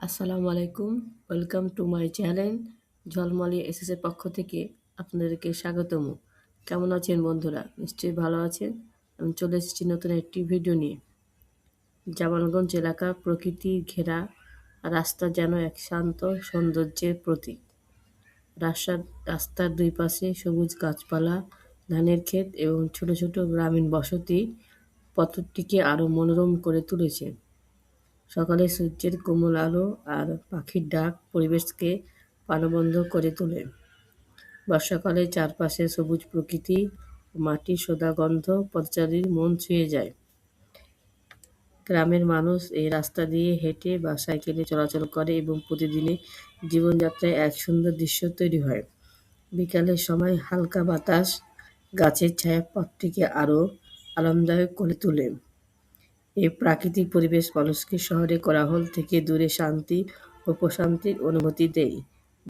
আসসালামু আলাইকুম। Welcome to my channel. ঝলমলে এসএস এর পক্ষ থেকে আপনাদেরকে স্বাগতম। কেমন আছেন বন্ধুরা? নিশ্চয়ই ভালো আছেন। আমি চলে এসেছি নতুন একটি ভিডিও নিয়ে। জামালগঞ্জ এলাকা প্রকৃতি ঘেরা রাস্তা যেন এক শান্ত সৌন্দর্যের প্রতীক। রাস্তার রাস্তার দুই পাশে সবুজ গাছপালা, ধানের ক্ষেত এবং ছোট ছোট গ্রামীণ বসতি পথটিকে আরও মনোরম করে তুলেছে। সকালে সূর্যের কোমল আলো আর পাখির ডাক পরিবেশকে প্রাণবন্ত করে তোলে। বর্ষাকালে চারপাশে সবুজ প্রকৃতি ও মাটির সোঁদা গন্ধ পথচারীর মন ছুঁয়ে যায়। গ্রামের মানুষ এই রাস্তা দিয়ে হেঁটে বা সাইকেলে চলাচল করে এবং প্রতিদিনের জীবনযাত্রায় এক সুন্দর দৃশ্য তৈরি হয়। বিকালের সময় হালকা বাতাস, গাছের ছায়া পথটিকে আরও আরামদায়ক করে তোলে। এই প্রাকৃতিক পরিবেশ মানুষকে শহরের কোলাহল থেকে দূরে শান্তি ও প্রশান্তির অনুভূতি দেয়।